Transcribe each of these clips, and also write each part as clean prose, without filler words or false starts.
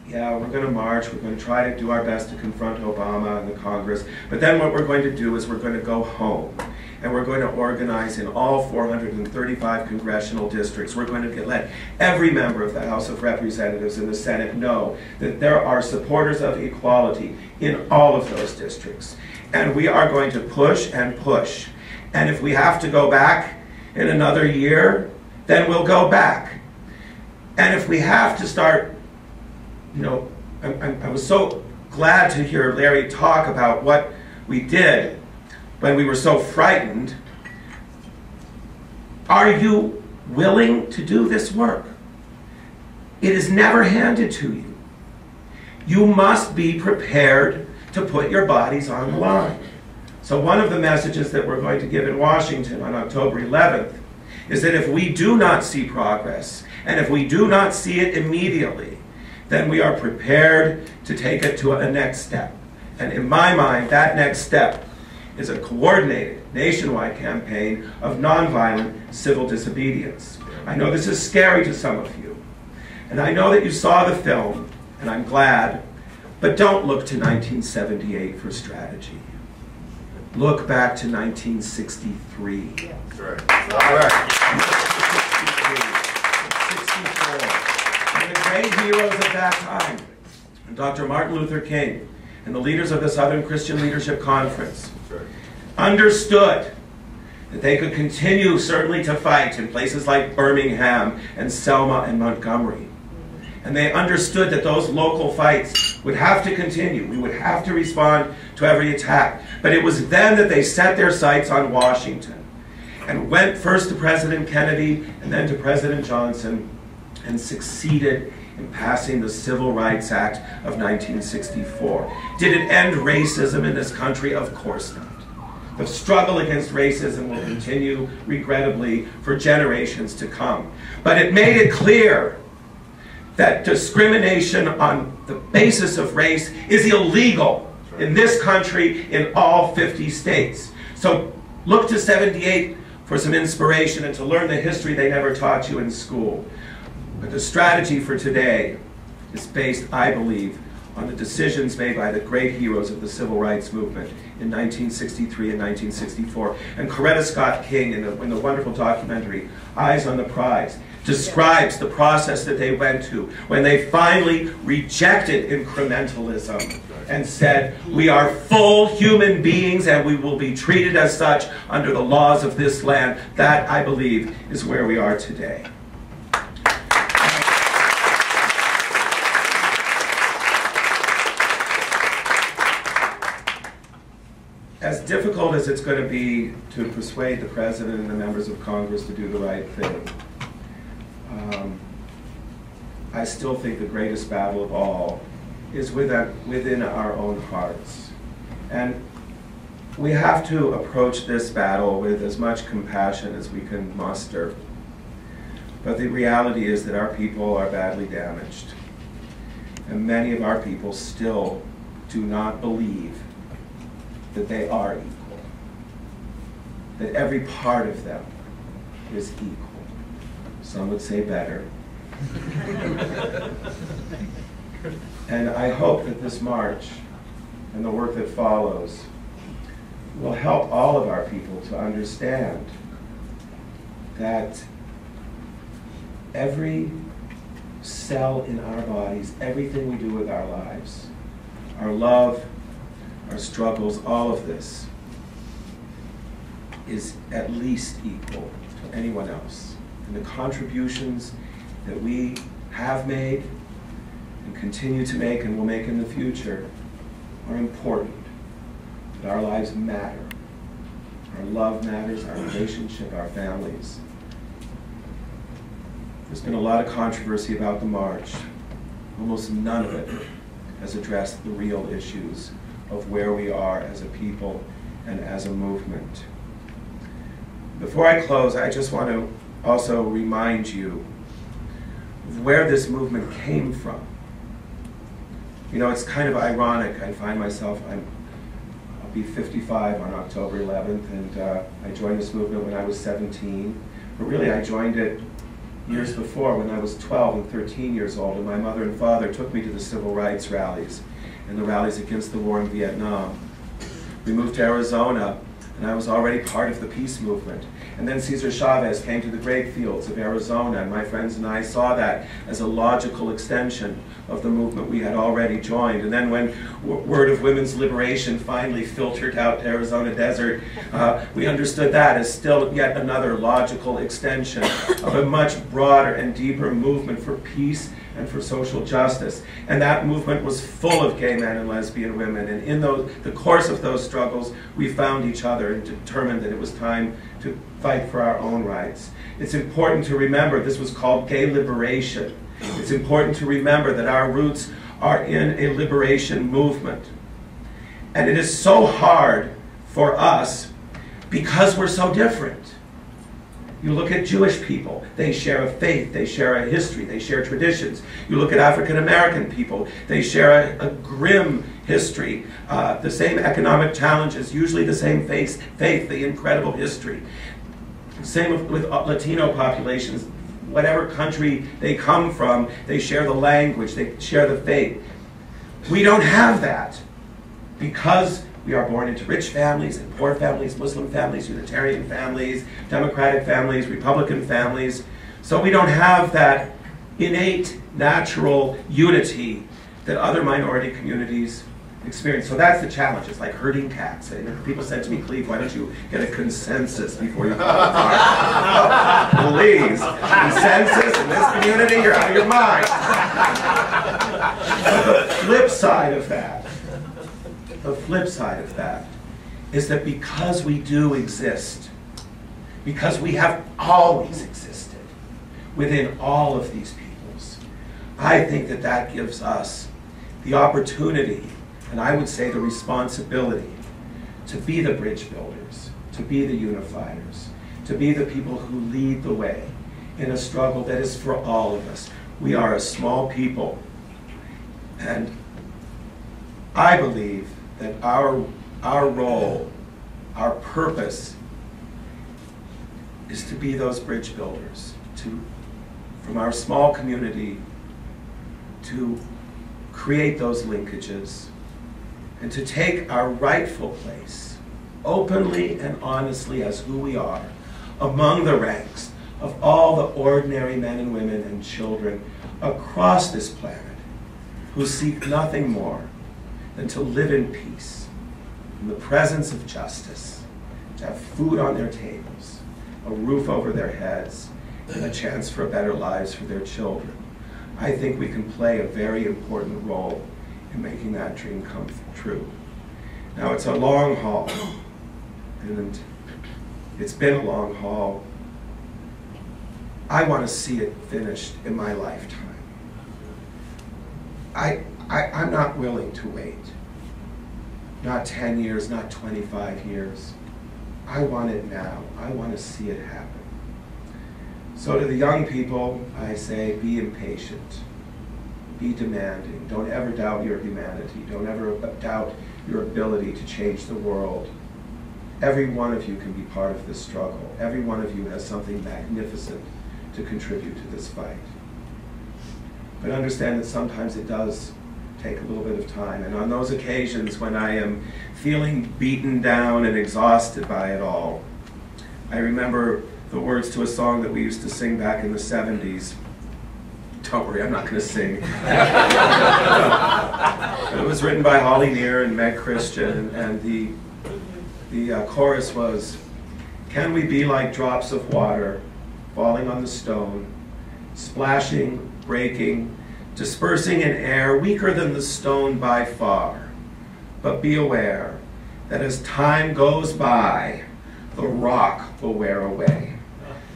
yeah, we're going to march, we're going to try to do our best to confront Obama and the Congress, but then what we're going to do is we're going to go home. And we're going to organize in all 435 congressional districts. We're going to let every member of the House of Representatives and the Senate know that there are supporters of equality in all of those districts. And we are going to push and push. And if we have to go back in another year, then we'll go back. And if we have to start, you know, I was so glad to hear Larry talk about what we did when we were so frightened. Are you willing to do this work? It is never handed to you. You must be prepared to put your bodies on the line. So one of the messages that we're going to give in Washington on October 11th is that if we do not see progress, and if we do not see it immediately, then we are prepared to take it to a next step. And in my mind, that next step is a coordinated nationwide campaign of nonviolent civil disobedience. I know this is scary to some of you, and I know that you saw the film, and I'm glad, but don't look to 1978 for strategy. Look back to 1963. That's right. All right. 1964. And the great heroes of that time, Dr. Martin Luther King, and the leaders of the Southern Christian Leadership Conference, understood that they could continue certainly to fight in places like Birmingham and Selma and Montgomery. And they understood that those local fights would have to continue. We would have to respond to every attack. But it was then that they set their sights on Washington and went first to President Kennedy and then to President Johnson and succeeded in passing the Civil Rights Act of 1964. Did it end racism in this country? Of course not. The struggle against racism will continue, regrettably, for generations to come. But it made it clear that discrimination on the basis of race is illegal in this country in all 50 states. So look to 78 for some inspiration and to learn the history they never taught you in school. But the strategy for today is based, I believe, on the decisions made by the great heroes of the civil rights movement in 1963 and 1964. And Coretta Scott King, in the wonderful documentary, Eyes on the Prize, describes the process that they went to when they finally rejected incrementalism and said, we are full human beings and we will be treated as such under the laws of this land. That, I believe, is where we are today. As difficult as it's going to be to persuade the President and the members of Congress to do the right thing, I still think the greatest battle of all is within our own hearts. And we have to approach this battle with as much compassion as we can muster. But the reality is that our people are badly damaged. And many of our people still do not believe that they are equal, that every part of them is equal. Some would say better. And I hope that this march and the work that follows will help all of our people to understand that every cell in our bodies, everything we do with our lives, our love, our struggles, all of this is at least equal to anyone else. And the contributions that we have made and continue to make and will make in the future are important. That our lives matter. Our love matters, our relationship, our families. There's been a lot of controversy about the march. Almost none of it has addressed the real issues of where we are as a people and as a movement. Before I close, I just want to also remind you of where this movement came from. You know, it's kind of ironic. I find myself, I'll be 55 on October 11th, and I joined this movement when I was 17. But really, I joined it years before when I was 12 and 13 years old, and my mother and father took me to the civil rights rallies and the rallies against the war in Vietnam. We moved to Arizona, and I was already part of the peace movement. And then Cesar Chavez came to the grape fields of Arizona, and my friends and I saw that as a logical extension of the movement we had already joined. And then when word of women's liberation finally filtered out to Arizona desert, we understood that as still yet another logical extension of a much broader and deeper movement for peace and for social justice. And that movement was full of gay men and lesbian women. And in the course of those struggles, we found each other and determined that it was time to fight for our own rights. It's important to remember this was called gay liberation. It's important to remember that our roots are in a liberation movement. And it is so hard for us because we're so different. You look at Jewish people, they share a faith, they share a history, they share traditions. You look at African American people, they share a grim history, the same economic challenges, usually the same faith, the incredible history. Same with Latino populations. Whatever country they come from, they share the language, they share the faith. We don't have that because we are born into rich families and poor families, Muslim families, Unitarian families, Democratic families, Republican families. So we don't have that innate, natural unity that other minority communities experience. So that's the challenge. It's like herding cats. And people said to me, Cleve, why don't you get a consensus before you go apart? Oh, please. Consensus in this community, you're out of your mind. But the flip side of that, is that because we do exist, because we have always existed within all of these peoples, I think that that gives us the opportunity, and I would say the responsibility, to be the bridge builders, to be the unifiers, to be the people who lead the way in a struggle that is for all of us. We are a small people, and I believe that our role, our purpose, is to be those bridge builders, from our small community, to create those linkages, and to take our rightful place, openly and honestly as who we are, among the ranks of all the ordinary men and women and children across this planet who seek nothing more than to live in peace, in the presence of justice, to have food on their tables, a roof over their heads, and a chance for better lives for their children. I think we can play a very important role in making that dream come true. Now, it's a long haul, and it's been a long haul. I want to see it finished in my lifetime. I'm not willing to wait. Not 10 years, not 25 years. I want it now. I want to see it happen. So to the young people, I say, be impatient. Be demanding. Don't ever doubt your humanity. Don't ever doubt your ability to change the world. Every one of you can be part of this struggle. Every one of you has something magnificent to contribute to this fight. But understand that sometimes it does take a little bit of time. And on those occasions when I am feeling beaten down and exhausted by it all, I remember the words to a song that we used to sing back in the 70s. Don't worry, I'm not going to sing. It was written by Holly Near and Meg Christian, and the chorus was, "Can we be like drops of water falling on the stone, splashing, breaking, dispersing in air, weaker than the stone by far. But be aware that as time goes by, the rock will wear away."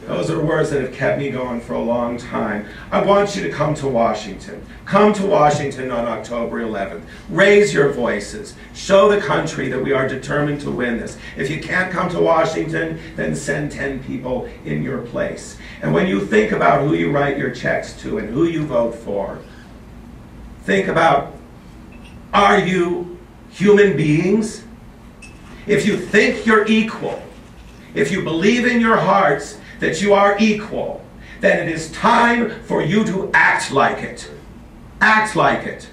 Those are words that have kept me going for a long time. I want you to come to Washington. Come to Washington on October 11th. Raise your voices. Show the country that we are determined to win this. If you can't come to Washington, then send 10 people in your place. And when you think about who you write your checks to and who you vote for, think about, are you human beings? If you think you're equal, if you believe in your hearts that you are equal, then it is time for you to act like it. Act like it.